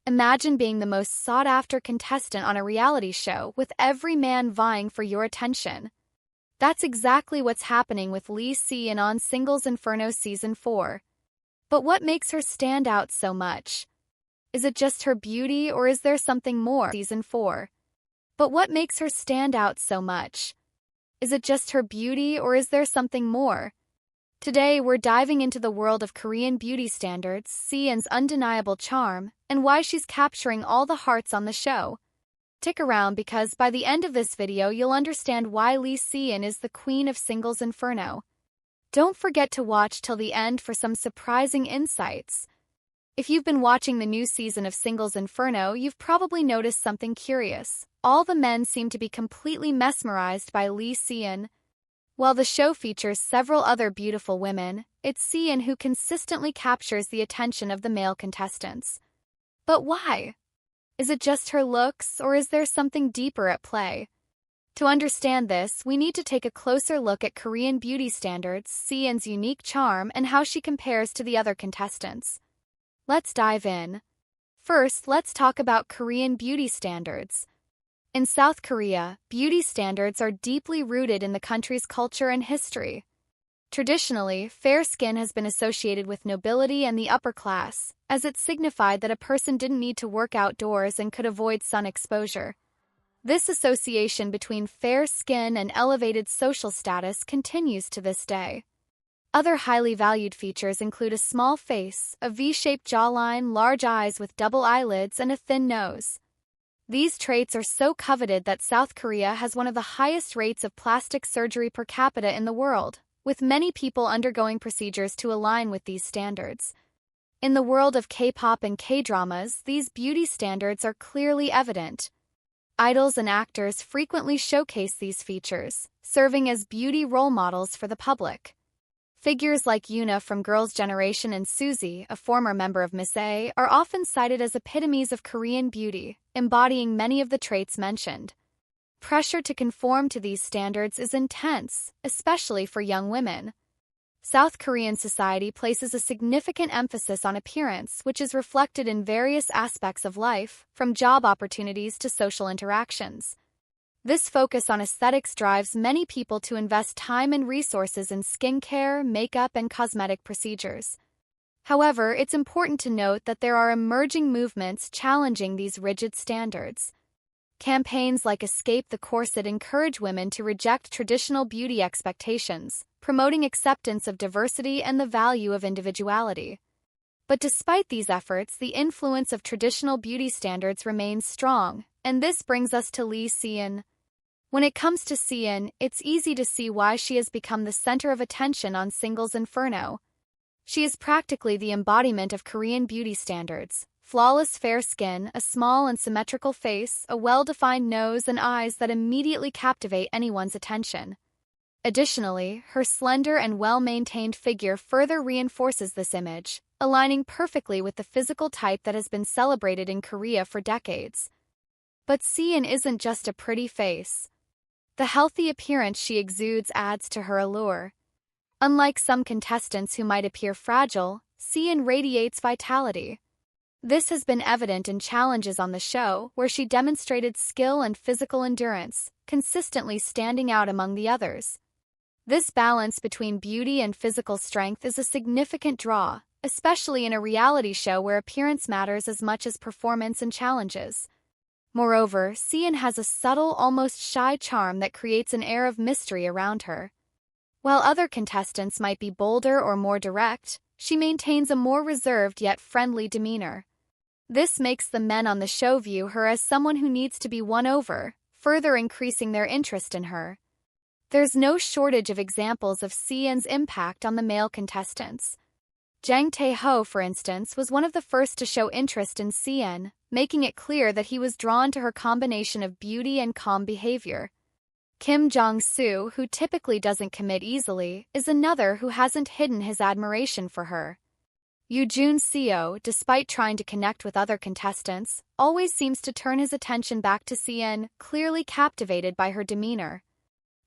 Imagine being the most sought-after contestant on a reality show with every man vying for your attention. That's exactly what's happening with Lee Si-eun on Singles Inferno Season 4. But what makes her stand out so much? Is it just her beauty, or is there something more? Season 4. But what makes her stand out so much? Is it just her beauty, or is there something more? Today, we're diving into the world of Korean beauty standards, Si-eun's undeniable charm, and why she's capturing all the hearts on the show. Stick around because by the end of this video, you'll understand why Lee Si-eun is the queen of Singles Inferno. Don't forget to watch till the end for some surprising insights. If you've been watching the new season of Singles Inferno, you've probably noticed something curious. All the men seem to be completely mesmerized by Lee Si-eun. While the show features several other beautiful women, it's Si-eun who consistently captures the attention of the male contestants. But why? Is it just her looks, or is there something deeper at play? To understand this, we need to take a closer look at Korean beauty standards, Si-eun's unique charm, and how she compares to the other contestants. Let's dive in. First, let's talk about Korean beauty standards. In South Korea, beauty standards are deeply rooted in the country's culture and history. Traditionally, fair skin has been associated with nobility and the upper class, as it signified that a person didn't need to work outdoors and could avoid sun exposure. This association between fair skin and elevated social status continues to this day. Other highly valued features include a small face, a V-shaped jawline, large eyes with double eyelids, and a thin nose. These traits are so coveted that South Korea has one of the highest rates of plastic surgery per capita in the world, with many people undergoing procedures to align with these standards. In the world of K-pop and K-dramas, these beauty standards are clearly evident. Idols and actors frequently showcase these features, serving as beauty role models for the public. Figures like Yoona from Girls' Generation and Suzy, a former member of Miss A, are often cited as epitomes of Korean beauty, embodying many of the traits mentioned. Pressure to conform to these standards is intense, especially for young women. South Korean society places a significant emphasis on appearance, which is reflected in various aspects of life, from job opportunities to social interactions. This focus on aesthetics drives many people to invest time and resources in skincare, makeup, and cosmetic procedures. However, it's important to note that there are emerging movements challenging these rigid standards. Campaigns like Escape the Corset encourage women to reject traditional beauty expectations, promoting acceptance of diversity and the value of individuality. But despite these efforts, the influence of traditional beauty standards remains strong, and this brings us to Lee Si-eun. When it comes to Si-eun, it's easy to see why she has become the center of attention on Singles Inferno. She is practically the embodiment of Korean beauty standards: flawless fair skin, a small and symmetrical face, a well-defined nose, and eyes that immediately captivate anyone's attention. Additionally, her slender and well-maintained figure further reinforces this image, aligning perfectly with the physical type that has been celebrated in Korea for decades. But Si-eun isn't just a pretty face. The healthy appearance she exudes adds to her allure. Unlike some contestants who might appear fragile, Si-eun radiates vitality. This has been evident in challenges on the show, where she demonstrated skill and physical endurance, consistently standing out among the others. This balance between beauty and physical strength is a significant draw, especially in a reality show where appearance matters as much as performance and challenges. Moreover, Si-eun has a subtle, almost shy charm that creates an air of mystery around her. While other contestants might be bolder or more direct, she maintains a more reserved yet friendly demeanor. This makes the men on the show view her as someone who needs to be won over, further increasing their interest in her. There's no shortage of examples of Si-eun's impact on the male contestants. Jang Tae-ho, for instance, was one of the first to show interest in Si-eun, making it clear that he was drawn to her combination of beauty and calm behavior. Kim Jong-soo, who typically doesn't commit easily, is another who hasn't hidden his admiration for her. Yoo Jun-seo, despite trying to connect with other contestants, always seems to turn his attention back to Si-eun, clearly captivated by her demeanor.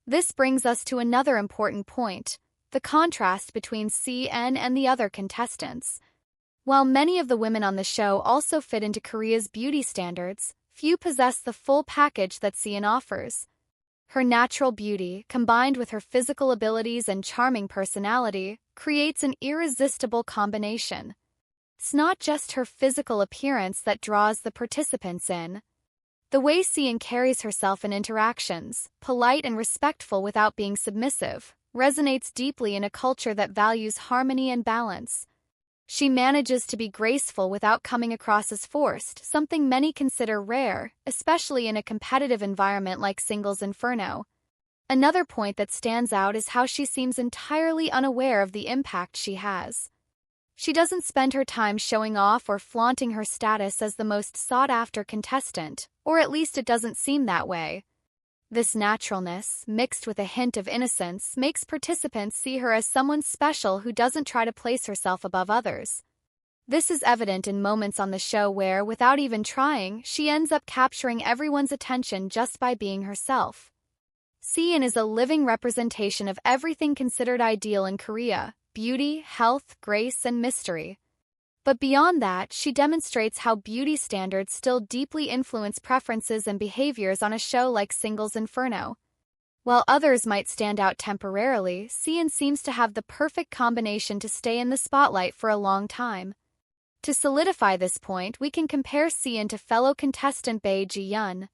This brings us to another important point: the contrast between Si-eun and the other contestants. While many of the women on the show also fit into Korea's beauty standards, few possess the full package that Seon offers. Her natural beauty, combined with her physical abilities and charming personality, creates an irresistible combination. It's not just her physical appearance that draws the participants in. The way Seon carries herself in interactions, polite and respectful without being submissive, resonates deeply in a culture that values harmony and balance. She manages to be graceful without coming across as forced, something many consider rare, especially in a competitive environment like Singles Inferno. Another point that stands out is how she seems entirely unaware of the impact she has. She doesn't spend her time showing off or flaunting her status as the most sought-after contestant, or at least it doesn't seem that way. This naturalness, mixed with a hint of innocence, makes participants see her as someone special who doesn't try to place herself above others. This is evident in moments on the show where, without even trying, she ends up capturing everyone's attention just by being herself. Seon is a living representation of everything considered ideal in Korea: beauty, health, grace, and mystery. But beyond that, she demonstrates how beauty standards still deeply influence preferences and behaviors on a show like Singles Inferno. While others might stand out temporarily, Seon seems to have the perfect combination to stay in the spotlight for a long time. To solidify this point, we can compare Seon to fellow contestant Bae Ji-yeon.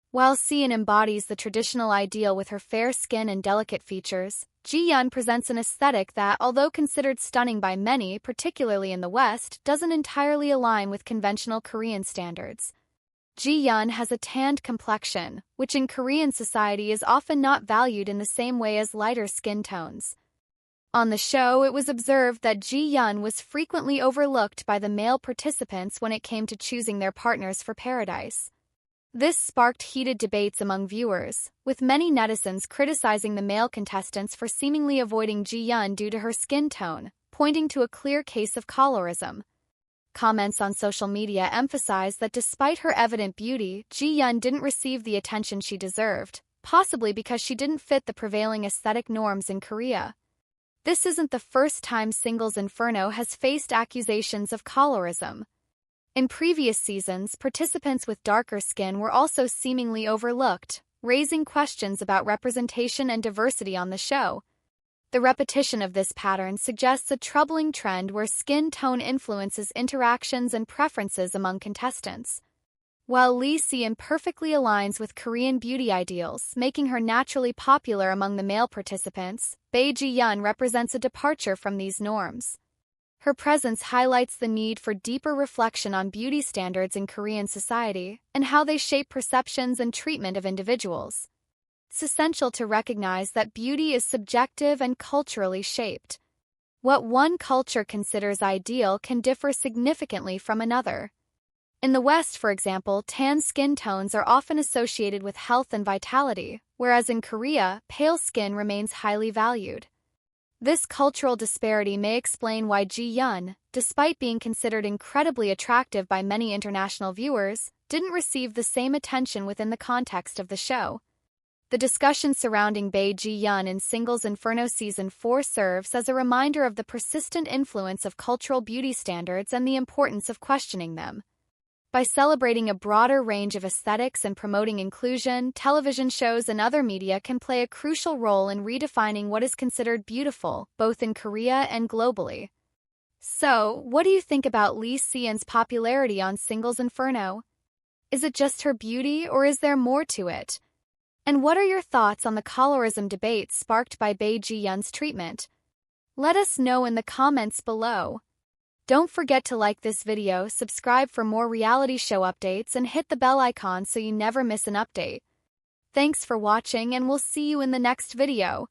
While Seon embodies the traditional ideal with her fair skin and delicate features, Ji-yeon presents an aesthetic that, although considered stunning by many, particularly in the West, doesn't entirely align with conventional Korean standards. Ji-yeon has a tanned complexion, which in Korean society is often not valued in the same way as lighter skin tones. On the show, it was observed that Ji-yeon was frequently overlooked by the male participants when it came to choosing their partners for Paradise. This sparked heated debates among viewers, with many netizens criticizing the male contestants for seemingly avoiding Ji-yeon due to her skin tone, pointing to a clear case of colorism. Comments on social media emphasized that despite her evident beauty, Ji-yeon didn't receive the attention she deserved, possibly because she didn't fit the prevailing aesthetic norms in Korea. This isn't the first time Singles Inferno has faced accusations of colorism. In previous seasons, participants with darker skin were also seemingly overlooked, raising questions about representation and diversity on the show. The repetition of this pattern suggests a troubling trend where skin tone influences interactions and preferences among contestants. While Lee Seon perfectly aligns with Korean beauty ideals, making her naturally popular among the male participants, Bae Ji-yeon represents a departure from these norms. Her presence highlights the need for deeper reflection on beauty standards in Korean society and how they shape perceptions and treatment of individuals. It's essential to recognize that beauty is subjective and culturally shaped. What one culture considers ideal can differ significantly from another. In the West, for example, tan skin tones are often associated with health and vitality, whereas in Korea, pale skin remains highly valued. This cultural disparity may explain why Ji-yeon, despite being considered incredibly attractive by many international viewers, didn't receive the same attention within the context of the show. The discussion surrounding Bae Ji-yeon in Singles Inferno Season 4 serves as a reminder of the persistent influence of cultural beauty standards and the importance of questioning them. By celebrating a broader range of aesthetics and promoting inclusion, television shows and other media can play a crucial role in redefining what is considered beautiful, both in Korea and globally. So, what do you think about Lee Seon's popularity on Singles Inferno? Is it just her beauty, or is there more to it? And what are your thoughts on the colorism debate sparked by Bae Ji-yeon's treatment? Let us know in the comments below. Don't forget to like this video, subscribe for more reality show updates, and hit the bell icon so you never miss an update. Thanks for watching, and we'll see you in the next video.